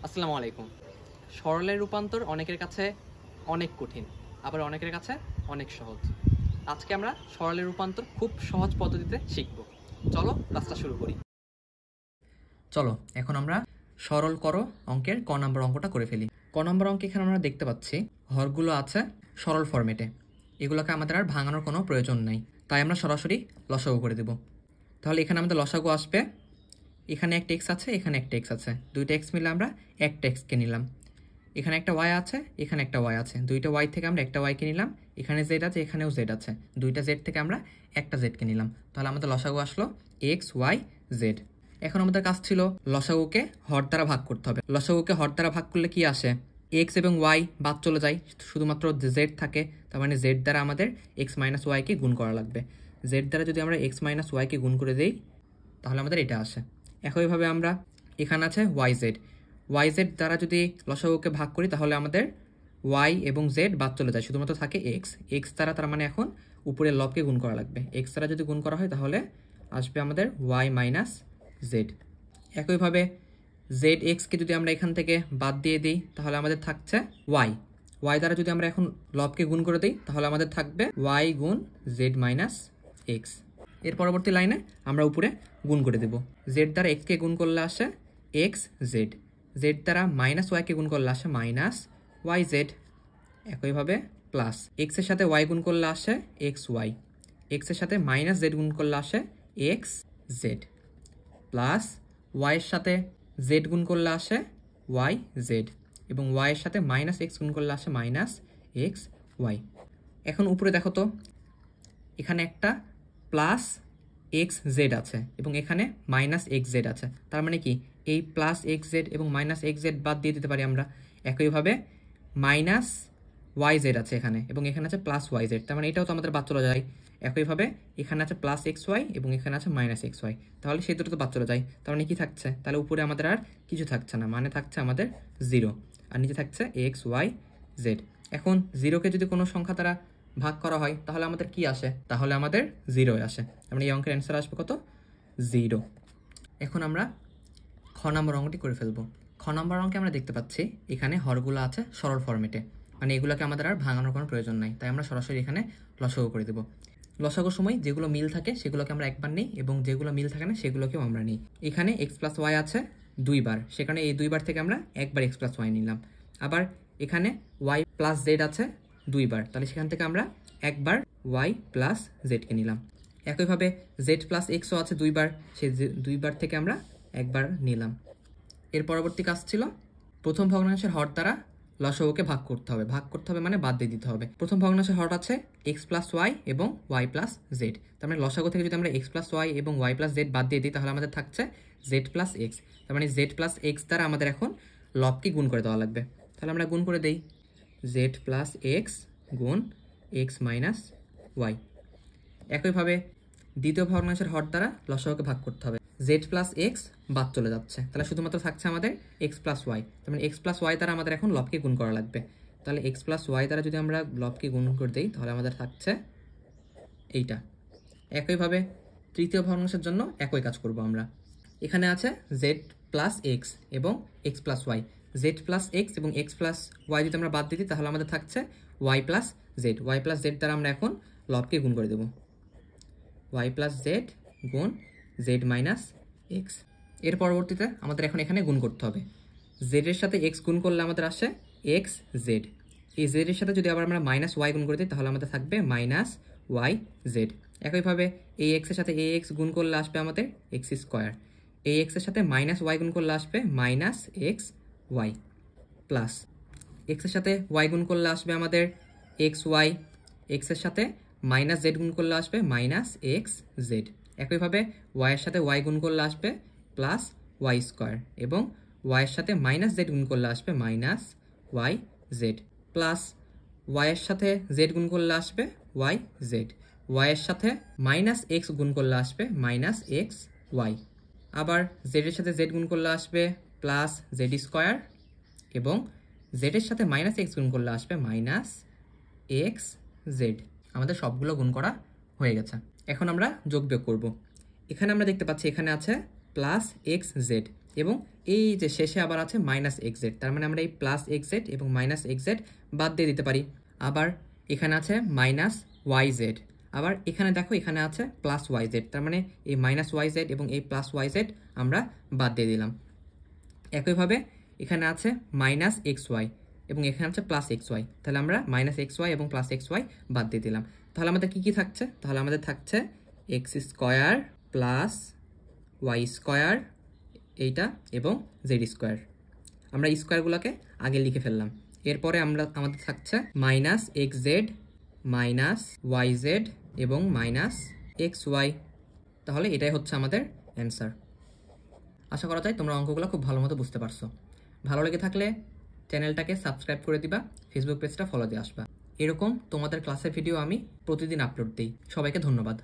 আসসালামু আলাইকুম। সরলের রূপান্তর অনেকের কাছে অনেক কঠিন, আবার অনেকের কাছে অনেক সহজ। আজকে আমরা সরলের রূপান্তর খুব সহজ পদ্ধতিতে শিখব। চলো ক্লাসটা শুরু করি। চলো এখন আমরা সরল করো অঙ্কের ক নম্বর অঙ্কটা করে ফেলি। ক নম্বর অঙ্কে এখানে আমরা দেখতে পাচ্ছি হরগুলো আছে সরল ফরম্যাটে। এগুলোকে আমাদের আর ভাঙানোর কোনো প্রয়োজন নাই, তাই আমরা সরাসরি লসাগু করে দেব। তাহলে এখানে আমাদের লসাগু আসবে, এখানে একটা এক্স আছে, এখানে একটা এক্স আছে, দুইটা এক্স মিলে আমরা একটা এক্সকে নিলাম। এখানে একটা ওয়াই আছে, এখানে একটা ওয়াই আছে, দুইটা ওয়াই থেকে আমরা একটা ওয়াইকে নিলাম। এখানে জেড আছে, এখানেও জেড আছে, দুইটা জেড থেকে আমরা একটা জেডকে নিলাম। তাহলে আমাদের লসাগু আসলো এক্স ওয়াই জেড। এখন আমাদের কাজ ছিল লসাগুকে হর দ্বারা ভাগ করতে হবে। লসাগুকে হর দ্বারা ভাগ করলে কি আসে? এক্স এবং ওয়াই বাদ চলে যায়, শুধুমাত্র জেড থাকে। তার মানে জেড দ্বারা আমাদের এক্স মাইনাস ওয়াইকে গুণ করা লাগবে। জেড দ্বারা যদি আমরা এক্স মাইনাস ওয়াইকে গুণ করে দিই তাহলে আমাদের এটা আসে। একইভাবে আমরা এখানে আছে ওয়াই জেড, ওয়াই জেড দ্বারা যদি লসাগুকে ভাগ করি তাহলে আমাদের ওয়াই এবং জেড বাদ চলে যায়, শুধুমাত্র থাকে এক্স। এক্স দ্বারা তার মানে এখন উপরের লবকে গুণ করা লাগবে। এক্স দ্বারা যদি গুণ করা হয় তাহলে আসবে আমাদের ওয়াই মাইনাস জেড। একইভাবে জেড এক্সকে যদি আমরা এখান থেকে বাদ দিয়ে দিই তাহলে আমাদের থাকছে ওয়াই। ওয়াই দ্বারা যদি আমরা এখন লবকে গুণ করে দিই তাহলে আমাদের থাকবে ওয়াই গুণ জেড মাইনাস এক্স। এর পরবর্তী লাইনে আমরা উপরে গুণ করে দেব। জেড দ্বারা এক্সকে গুণ করলে আসে এক্স জেড, জেড দ্বারা মাইনাস ওয়াইকে গুণ করলে আসে মাইনাস ওয়াই জেড। একইভাবে প্লাস এক্সের সাথে ওয়াই গুণ করলে আসে এক্স ওয়াই, এক্সের সাথে মাইনাস জেড গুণ করলে আসে এক্স জেড, প্লাস ওয়াইয়ের সাথে জেড গুণ করলে আসে ওয়াই জেড, এবং ওয়াইয়ের সাথে মাইনাস এক্স গুণ করলে আসে মাইনাস এক্স ওয়াই। এখন উপরে দেখো তো, এখানে একটা প্লাস এক্স জেড আছে এবং এখানে মাইনাস এক্স জেড আছে। তার মানে কি এই প্লাস এক্স জেড এবং মাইনাস এক্স জেড বাদ দিয়ে দিতে পারি আমরা। একইভাবে মাইনাস ওয়াই জেড আছে এখানে এবং এখানে আছে প্লাস ওয়াই জেড, তার মানে এটাও তো আমাদের বাদ চলে যায়। একইভাবে এখানে আছে প্লাস এক্স ওয়াই এবং এখানে আছে মাইনাস এক্স ওয়াই, তাহলে সেই দুটো তো বাদ চলে যায়। তার মানে কি থাকছে? তাহলে উপরে আমাদের আর কিছু থাকছে না, মানে থাকছে আমাদের জিরো, আর নিচে থাকছে এক্স ওয়াই জেড। এখন জিরোকে যদি কোনো সংখ্যা দ্বারা ভাগ করা হয় তাহলে আমাদের কি আসে? তাহলে আমাদের জিরো আসে। মানে এই অঙ্কের অ্যান্সার আসবে কত? জিরো। এখন আমরা খ নম্বর অঙ্কটি করে ফেলবো। খ নম্বর অঙ্কে আমরা দেখতে পাচ্ছি এখানে হরগুলো আছে সরল ফরম্যাটে, মানে এগুলোকে আমাদের আর ভাঙানোর কোনো প্রয়োজন নাই, তাই আমরা সরাসরি এখানে লসাগু করে দেবো। লসাগুর সময় যেগুলো মিল থাকে সেগুলোকে আমরা একবার নিই এবং যেগুলো মিল থাকে না সেগুলোকেও আমরা নিই। এখানে এক্স প্লাস ওয়াই আছে দুইবার, সেখানে এই দুইবার থেকে আমরা একবার এক্স প্লাস ওয়াই নিলাম। আবার এখানে ওয়াই প্লাস জেড আছে দুইবার, তাহলে সেখান থেকে আমরা একবার ওয়াই প্লাস জেডকে নিলাম। একইভাবে জেড প্লাস এক্সও আছে দুইবার, সেই দুইবার থেকে আমরা একবার নিলাম। এর পরবর্তী কাজ ছিল প্রথম ভগ্নাংশের হর দ্বারা লসাগুকে ভাগ করতে হবে। ভাগ করতে হবে মানে বাদ দিয়ে দিতে হবে। প্রথম ভগ্নাংশের হর আছে এক্স প্লাস ওয়াই এবং ওয়াই প্লাস জেড, তার মানে লসাগু থেকে যদি আমরা এক্স প্লাস ওয়াই এবং ওয়াই প্লাস জেড বাদ দিয়ে দিই তাহলে আমাদের থাকছে জেড প্লাস এক্স। তার মানে জেড প্লাস এক্স দ্বারা আমাদের এখন লবকে গুণ করে দেওয়া লাগবে। তাহলে আমরা গুণ করে দেই, জেড প্লাস এক্স গুণ এক্স মাইনাস ওয়াই। একইভাবে দ্বিতীয় ভগ্নাংশের হর দ্বারা লসাগুকে ভাগ করতে হবে। জেড প্লাস এক্স বাদ চলে যাচ্ছে, তাহলে শুধুমাত্র থাকছে আমাদের এক্স প্লাস ওয়াই। তার মানে এক্স প্লাস ওয়াই দ্বারা আমাদের এখন লবকে গুণ করা লাগবে। তাহলে এক্স প্লাস ওয়াই দ্বারা যদি আমরা লবকে গুণ করে দিই তাহলে আমাদের থাকছে এইটা। একইভাবে তৃতীয় ভগ্নাংশের জন্য একই কাজ করব আমরা। এখানে আছে জেড প্লাস এক্স এবং X plus Y. Z plus X এবং এক্স প্লাস ওয়াই যদি আমরা বাদ দিই তাহলে আমাদের থাকছে Y plus Z. Y plus Z দ্বারা আমরা এখন লবকে গুণ করে দেব, ওয়াই প্লাস জেড গুণ জেড মাইনাস এক্স। এর পরবর্তীতে আমাদের এখন এখানে গুণ করতে হবে। জেডের সাথে এক্স গুণ করলে আমাদের আসে এক্স জেড। এই জেডের সাথে যদি আবার আমরা মাইনাস ওয়াই গুণ করে দিই তাহলে আমাদের থাকবে মাইনাস ওয়াই জেড। একইভাবে এই এক্সের সাথে এ এক্স গুণ করলে আসবে আমাদের এক্স স্কোয়ার। এই এক্সের সাথে মাইনাস ওয়াই গুণ করলে আসবে মাইনাস এক্স ওয়াই, প্লাস এক্সের সাথে ওয়াই গুণ করলে আসবে আমাদের এক্স ওয়াই, এক্সের সাথে মাইনাস জেড গুণ করলে আসবে মাইনাস এক্স জেড। একইভাবে ওয়াইয়ের সাথে ওয়াই গুণ করলে আসবে প্লাস ওয়াই স্কোয়ার, এবং ওয়াইয়ের সাথে মাইনাস জেড গুণ করলে আসবে মাইনাস ওয়াই জেড, প্লাস ওয়াইয়ের সাথে জেড গুণ করলে আসবে ওয়াই জেড, ওয়াইয়ের সাথে মাইনাস এক্স গুণ করলে আসবে মাইনাস এক্স ওয়াই। আবার জেডের সাথে জেড গুণ করলে আসবে প্লাস জেড স্কোয়ার, এবং জেডের সাথে মাইনাস এক্স গুণ করলে আসবে মাইনাস এক্স জেড। আমাদের সবগুলো গুণ করা হয়ে গেছে। এখন আমরা যোগ বিয়োগ করব। এখানে আমরা দেখতে পাচ্ছি এখানে আছে প্লাস এক্স জেড এবং এই যে শেষে আবার আছে মাইনাস এক্স জেড, তার মানে আমরা এই প্লাস এক্স জেড এবং মাইনাস এক্স জেড বাদ দিয়ে দিতে পারি। আবার এখানে আছে মাইনাস ওয়াই জেড, আবার এখানে দেখো এখানে আছে প্লাস ওয়াই জেড, তার মানে এই মাইনাস ওয়াই জেড এবং এই প্লাস ওয়াই জেড আমরা বাদ দিয়ে দিলাম। একইভাবে এখানে আছে মাইনাস এক্স ওয়াই এবং এখানে আছে প্লাস এক্স ওয়াই, তাহলে আমরা মাইনাস এক্স ওয়াই এবং প্লাস এক্স ওয়াই বাদ দিয়ে দিলাম। তাহলে আমাদের কি কি থাকছে? তাহলে আমাদের থাকছে X square plus Y square এইটা এবং জেড স্কোয়ার। আমরা স্কোয়ারগুলোকে আগে লিখে ফেললাম। এরপরে আমাদের থাকছে minus X Z minus Y Z এবং মাইনাস এক্স ওয়াই। তাহলে এটাই হচ্ছে আমাদের অ্যান্সার। আশা করা যায় তোমরা অঙ্কগুলো খুব ভালো মতো বুঝতে পারছো। ভালো লেগে থাকলে চ্যানেলটাকে সাবস্ক্রাইব করে দিবা, ফেসবুক পেজটা ফলো দিয়ে আসবা। এরকম তোমাদের ক্লাসের ভিডিও আমি প্রতিদিন আপলোড দিই। সবাইকে ধন্যবাদ।